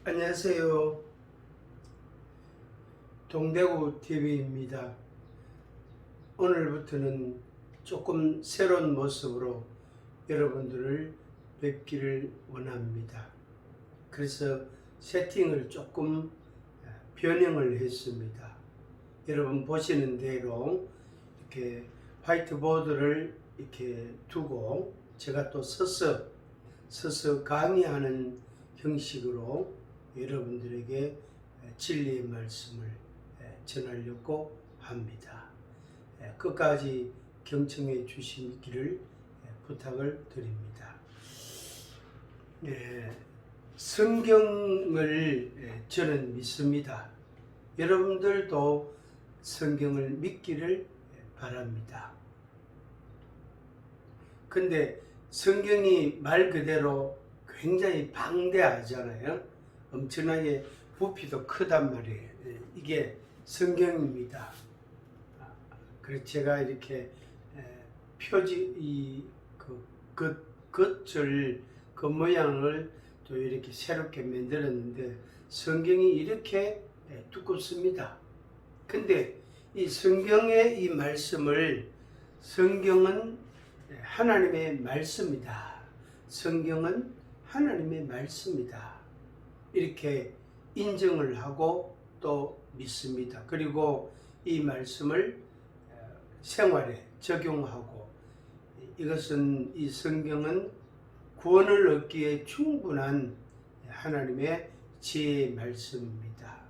안녕하세요. 동대구 TV입니다. 오늘부터는 조금 새로운 모습으로 여러분들을 뵙기를 원합니다. 그래서 세팅을 조금 변형을 했습니다. 여러분 보시는 대로 이렇게 화이트보드를 이렇게 두고 제가 또 서서 강의하는 형식으로 여러분들에게 진리의 말씀을 전하려고 합니다. 끝까지 경청해 주시기를 부탁을 드립니다. 성경을 저는 믿습니다. 여러분들도 성경을 믿기를 바랍니다. 근데 성경이 말 그대로 굉장히 방대하잖아요. 엄청나게 부피도 크단 말이에요. 이게 성경입니다. 그래서 제가 이렇게 표지 겉을 그 모양을 또 이렇게 새롭게 만들었는데 성경이 이렇게 두껍습니다. 근데 이 성경의 이 말씀을 성경은 하나님의 말씀이다. 성경은 하나님의 말씀이다. 이렇게 인정을 하고 또 믿습니다. 그리고 이 말씀을 생활에 적용하고 이것은 이 성경은 구원을 얻기에 충분한 하나님의 지혜의 말씀입니다.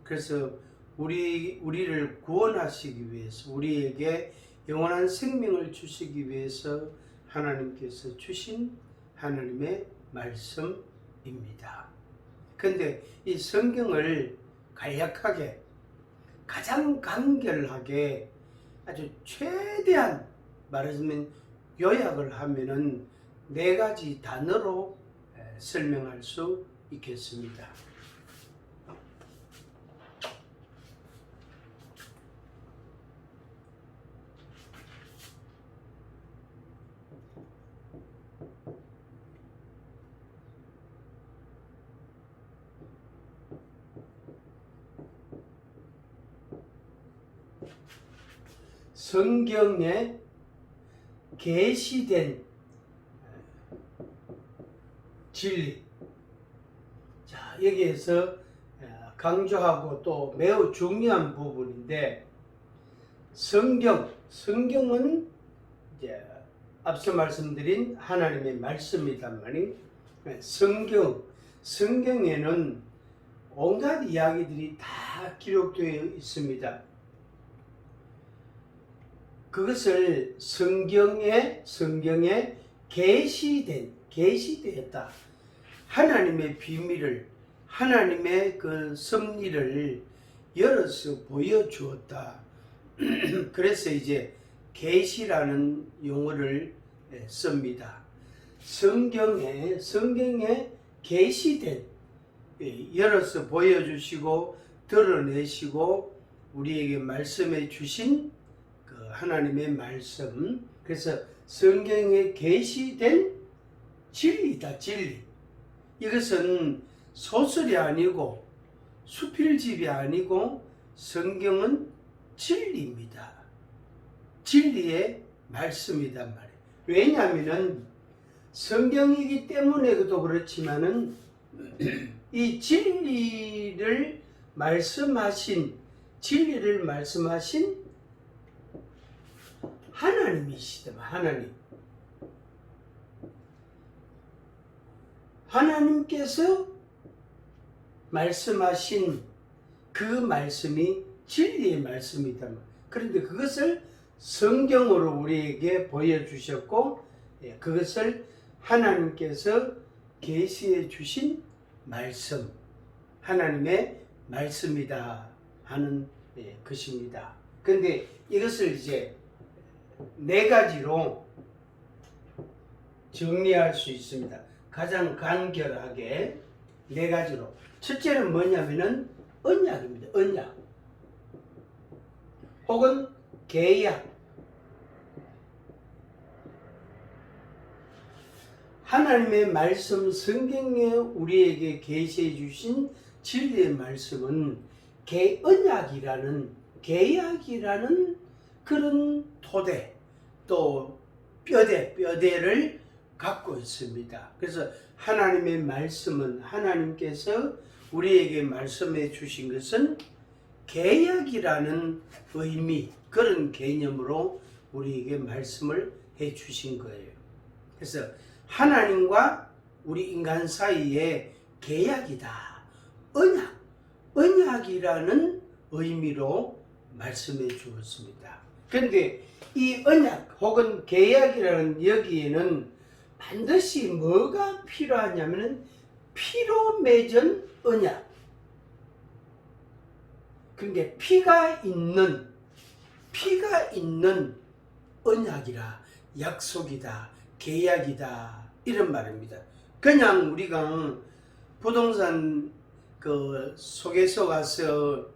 그래서 우리를 구원하시기 위해서 우리에게 영원한 생명을 주시기 위해서 하나님께서 주신 하나님의 말씀입니다. 그런데 이 성경을 간략하게 가장 간결하게 아주 최대한 말하자면 요약을 하면은 4가지 단어로 설명할 수 있겠습니다. 성경에 계시된 진리. 자, 여기에서 강조하고 또 매우 중요한 부분인데 성경은 이제 앞서 말씀드린 하나님의 말씀이란 말이 성경에는 온갖 이야기들이 다 기록되어 있습니다. 그것을 성경에 계시되었다. 하나님의 비밀을, 하나님의 그 섭리를 열어서 보여주었다. 그래서 이제 계시라는 용어를 씁니다. 성경에 계시된, 열어서 보여주시고 드러내시고 우리에게 말씀해 주신 하나님의 말씀. 그래서 성경에 계시된 진리다. 진리. 이것은 소설이 아니고 수필집이 아니고 성경은 진리입니다. 진리의 말씀이란 말이에요. 왜냐하면 성경이기 때문에도 그렇지만은 이 진리를 말씀하신 하나님이시다. 하나님께서 말씀하신 그 말씀이 진리의 말씀이다. 그런데 그것을 성경으로 우리에게 보여주셨고 그것을 하나님께서 계시해 주신 말씀, 하나님의 말씀이다 하는 것입니다. 그런데 이것을 이제 4가지로 정리할 수 있습니다. 가장 간결하게 4가지로. 첫째는 뭐냐면은 언약입니다. 언약. 혹은 계약. 하나님의 말씀 성경에 우리에게 계시해 주신 진리의 말씀은 계약이라는 그런 토대 또 뼈대를 갖고 있습니다. 그래서 하나님의 말씀은 하나님께서 우리에게 말씀해 주신 것은 계약이라는 의미 그런 개념으로 우리에게 말씀을 해 주신 거예요. 그래서 하나님과 우리 인간 사이에 계약이다. 언약이라는 의미로 말씀해 주었습니다. 그런데 이 언약 혹은 계약이라는 여기에는 반드시 뭐가 필요하냐면 피로 맺은 언약. 그러니까 피가 있는 언약이라 약속이다. 계약이다. 이런 말입니다. 그냥 우리가 부동산 그 소개서 가서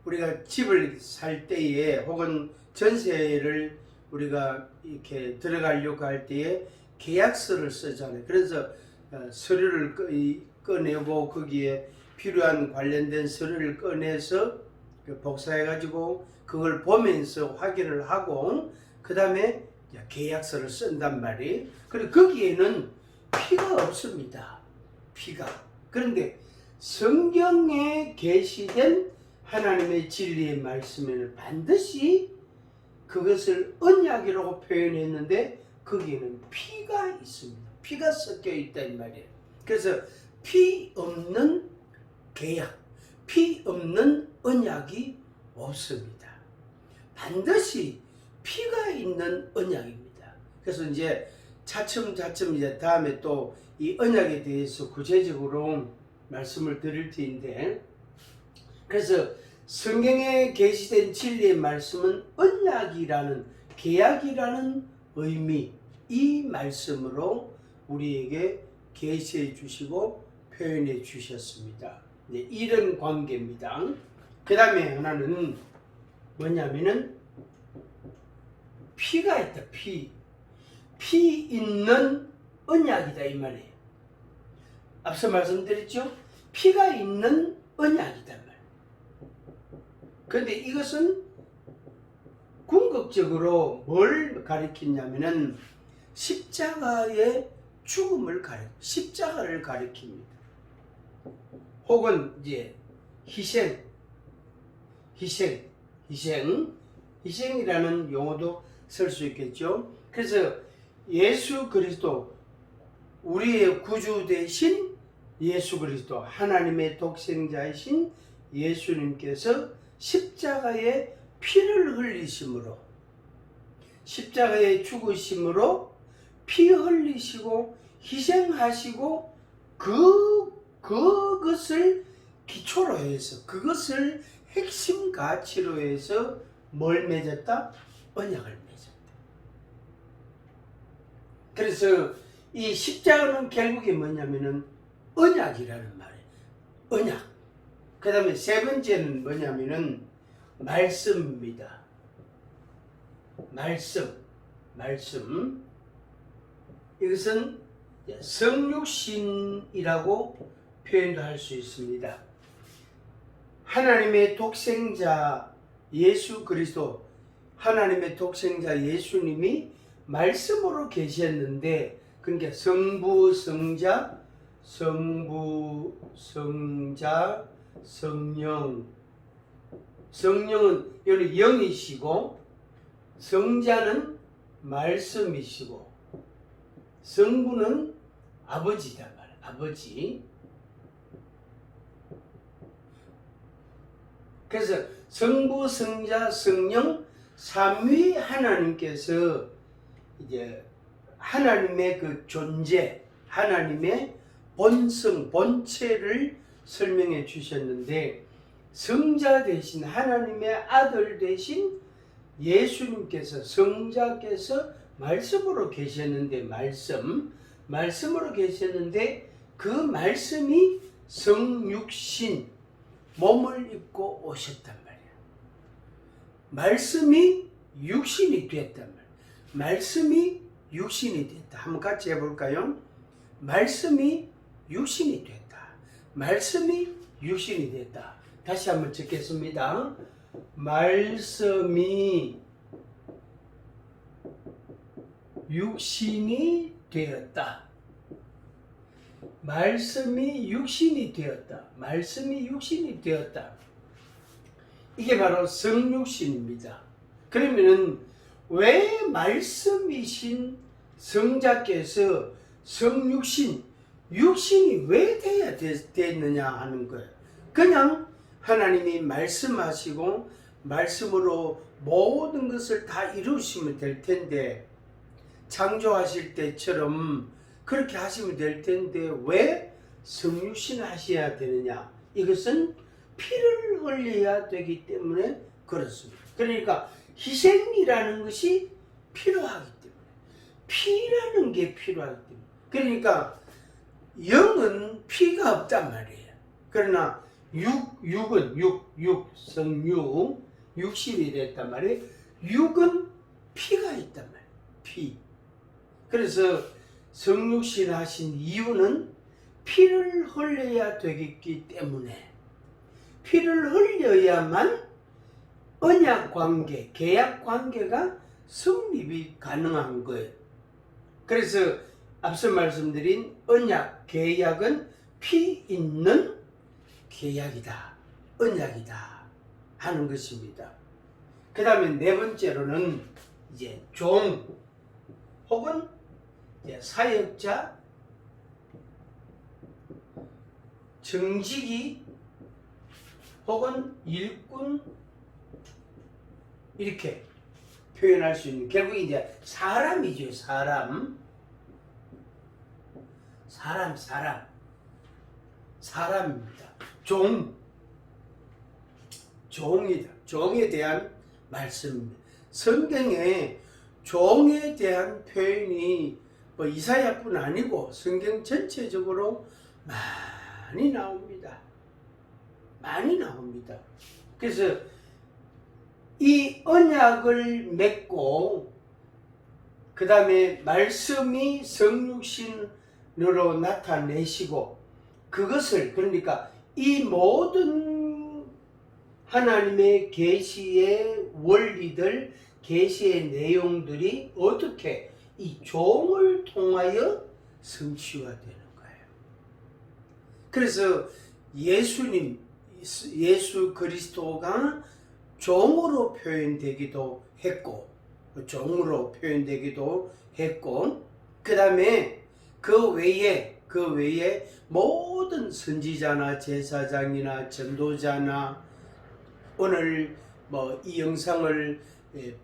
우리가 집을 살 때에 혹은 전세를 우리가 이렇게 들어가려고 할 때에 계약서를 쓰잖아요. 그래서 서류를 꺼내고 거기에 필요한 관련된 서류를 꺼내서 복사해가지고 그걸 보면서 확인을 하고 그 다음에 계약서를 쓴단 말이에요. 그리고 거기에는 피가 없습니다. 피가. 그런데 성경에 계시된 하나님의 진리의 말씀에는 반드시 그것을 언약이라고 표현했는데 거기에는 피가 있습니다. 피가 섞여 있다 이 말이에요. 그래서 피 없는 계약, 피 없는 언약이 없습니다. 반드시 피가 있는 언약입니다. 그래서 이제 차츰 이제 다음에 또 이 언약에 대해서 구체적으로 말씀을 드릴 텐데, 그래서 성경에 계시된 진리의 말씀은 언약이라는 계약이라는 의미, 이 말씀으로 우리에게 계시해 주시고 표현해 주셨습니다. 이런 관계입니다. 그 다음에 하나는 뭐냐면은 피가 있다. 피 있는 언약이다 이 말이에요. 앞서 말씀드렸죠? 피가 있는 언약이다 말. 그런데 이것은 궁극적으로 뭘 가리키냐면은 십자가의 죽음을 십자가를 가리킵니다. 혹은 이제 희생이라는 용어도 쓸 수 있겠죠. 그래서 예수 그리스도 우리의 구주 되신 예수 그리스도 하나님의 독생자이신 예수님께서 십자가에 피를 흘리심으로 십자가에 죽으심으로 피 흘리시고 희생하시고 그것을 기초로 해서 그것을 핵심 가치로 해서 뭘 맺었다? 언약을 맺었다. 그래서 이 십자가는 결국에 뭐냐면은 언약이라는 말이에요. 언약. 그 다음에 세 번째는 뭐냐면은 말씀입니다. 말씀. 이것은 성육신이라고 표현도 할 수 있습니다. 하나님의 독생자 예수 그리스도, 하나님의 독생자 예수님이 말씀으로 계셨는데, 그러니까 성부, 성자, 성령. 성령은 여기 영이시고, 성자는 말씀이시고, 성부는 아버지다 말이야. 아버지. 그래서 성부, 성자, 성령 삼위 하나님께서 이제 하나님의 그 존재, 하나님의 본성, 본체를 설명해 주셨는데, 성자 대신 하나님의 아들 대신 예수님께서 성자께서 말씀으로 계셨는데 말씀으로 계셨는데 그 말씀이 성육신 몸을 입고 오셨단 말이야. 말씀이 육신이 됐단 말이야. 말씀이 육신이 됐다. 한번 같이 해볼까요? 말씀이 육신이 됐다. 말씀이 육신이 됐다. 다시 한번 적겠습니다. 말씀이 육신이 되었다. 말씀이 육신이 되었다. 말씀이 육신이 되었다. 이게 바로 성육신입니다. 그러면은 왜 말씀이신 성자께서 성육신, 육신이 왜 돼야 됐느냐 하는 거예요. 그냥 하나님이 말씀하시고 말씀으로 모든 것을 다 이루시면 될 텐데, 창조하실 때처럼 그렇게 하시면 될 텐데 왜 성육신 하셔야 되느냐? 이것은 피를 흘려야 되기 때문에 그렇습니다. 그러니까 희생이라는 것이 필요하기 때문에, 피라는 게 필요하기 때문에. 그러니까 영은 피가 없단 말이에요. 그러나 성육, 육신이 됐단 말이에요. 육은 피가 있단 말이에요. 피. 그래서 성육신 하신 이유는 피를 흘려야 되기 때문에, 피를 흘려야만 언약 관계, 계약 관계가 성립이 가능한 거예요. 그래서 앞서 말씀드린 언약, 계약은 피 있는 계약이다, 언약이다 하는 것입니다. 그 다음에 네 번째로는 이제 종 혹은 이제 사역자, 정직이 혹은 일꾼, 이렇게 표현할 수 있는, 결국 이제 사람이죠. 사람입니다. 종이다. 종에 대한 말씀입니다. 성경에 종에 대한 표현이 뭐 이사야뿐 아니고 성경 전체적으로 많이 나옵니다. 그래서 이 언약을 맺고 그 다음에 말씀이 성육신으로 나타내시고, 그것을, 그러니까 이 모든 하나님의 계시의 원리들, 계시의 내용들이 어떻게 이 종을 통하여 성취가 되는 거예요. 그래서 예수 그리스도가 종으로 표현되기도 했고, 그 다음에 그 외에 모든 선지자나 제사장이나 전도자나 오늘 뭐 이 영상을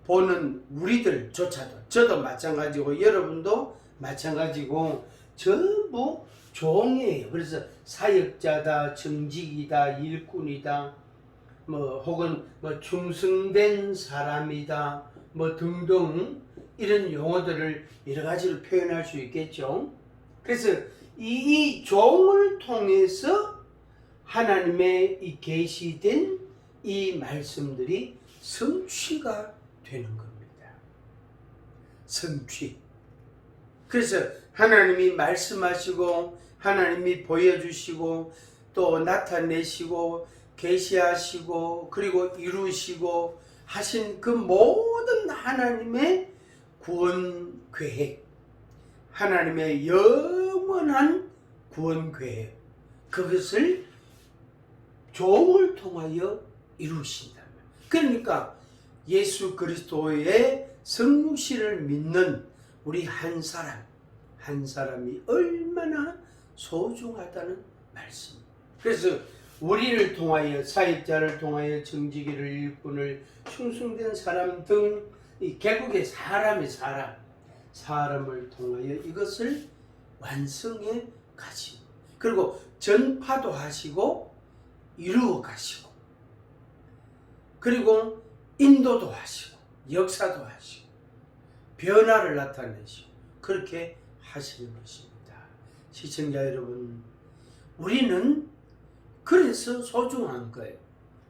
보는 우리들조차도, 저도 마찬가지고 여러분도 마찬가지고 전부 종이에요. 그래서 사역자다, 정직이다, 일꾼이다, 뭐 혹은 뭐 충성된 사람이다, 뭐 등등 이런 용어들을 여러 가지로 표현할 수 있겠죠. 그래서 이 종을 통해서 하나님의 이 계시된 이 말씀들이 성취가 되는 겁니다. 성취. 그래서 하나님이 말씀하시고 하나님이 보여주시고 또 나타내시고 계시하시고 그리고 이루시고 하신 그 모든 하나님의 구원 계획, 하나님의 영원한 구원 계획, 그것을 종을 통하여 이루신다. 그러니까 예수 그리스도의 성육신을 믿는 우리 한 사람이 얼마나 소중하다는 말씀. 그래서 우리를 통하여, 사역자를 통하여, 정직이를, 일꾼을, 충성된 사람 등 결국에 사람을 통하여 이것을 완성해 가시고, 그리고 전파도 하시고 이루어 가시고, 그리고 인도도 하시고 역사도 하시고 변화를 나타내시고 그렇게 하시는 것입니다. 시청자 여러분, 우리는 그래서 소중한 거예요.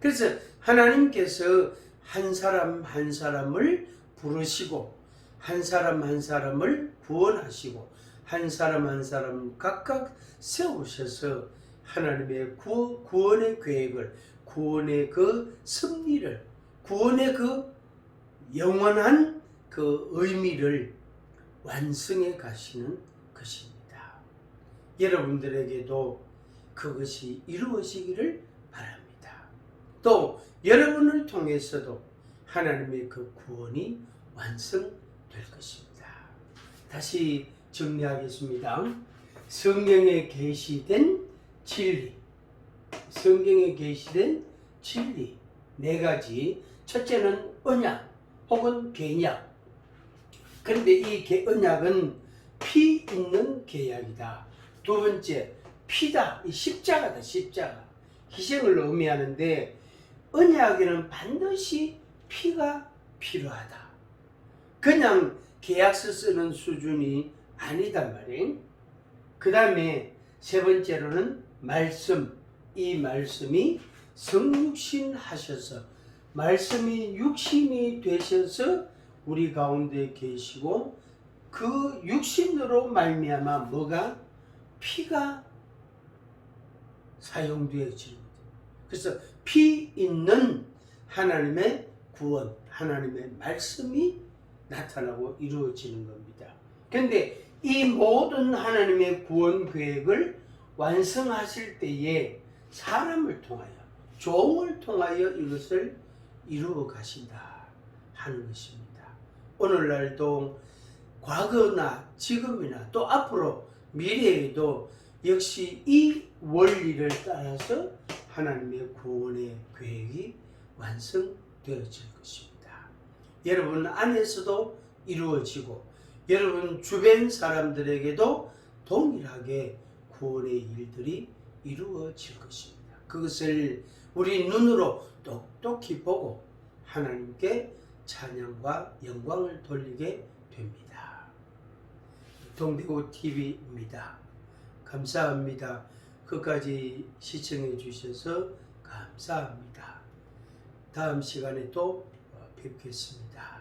그래서 하나님께서 한 사람 한 사람을 부르시고 한 사람 한 사람을 구원하시고 한 사람 한 사람 각각 세우셔서 하나님의 구원의 계획을, 구원의 그 섭리를, 구원의 그 영원한 그 의미를 완성해 가시는 것입니다. 여러분들에게도 그것이 이루어지기를 바랍니다. 또 여러분을 통해서도 하나님의 그 구원이 완성될 것입니다. 다시 정리하겠습니다. 성경에 계시된 진리, 성경에 계시된 진리 네 가지. 첫째는 언약 혹은 계약. 그런데 이 언약은 피 있는 계약이다. 두 번째, 피다. 이 십자가다. 십자가. 희생을 의미하는데 언약에는 반드시 피가 필요하다. 그냥 계약서 쓰는 수준이 아니단 말이에요. 그 다음에 세 번째로는 말씀. 이 말씀이 성육신 하셔서, 말씀이 육신이 되셔서 우리 가운데 계시고, 그 육신으로 말미암아 뭐가? 피가 사용되어지는 거죠. 그래서 피 있는 하나님의 구원, 하나님의 말씀이 나타나고 이루어지는 겁니다. 그런데 이 모든 하나님의 구원 계획을 완성하실 때에 사람을 통하여, 종을 통하여 이것을 이루어 가신다 하는 것입니다. 오늘날도 과거나 지금이나 또 앞으로 미래에도 역시 이 원리를 따라서 하나님의 구원의 계획이 완성되어질 것입니다. 여러분 안에서도 이루어지고 여러분 주변 사람들에게도 동일하게 구원의 일들이 이루어질 것입니다. 그것을 우리 눈으로 똑똑히 보고 하나님께 찬양과 영광을 돌리게 됩니다. 동대구 TV입니다. 감사합니다. 끝까지 시청해 주셔서 감사합니다. 다음 시간에 또 뵙겠습니다.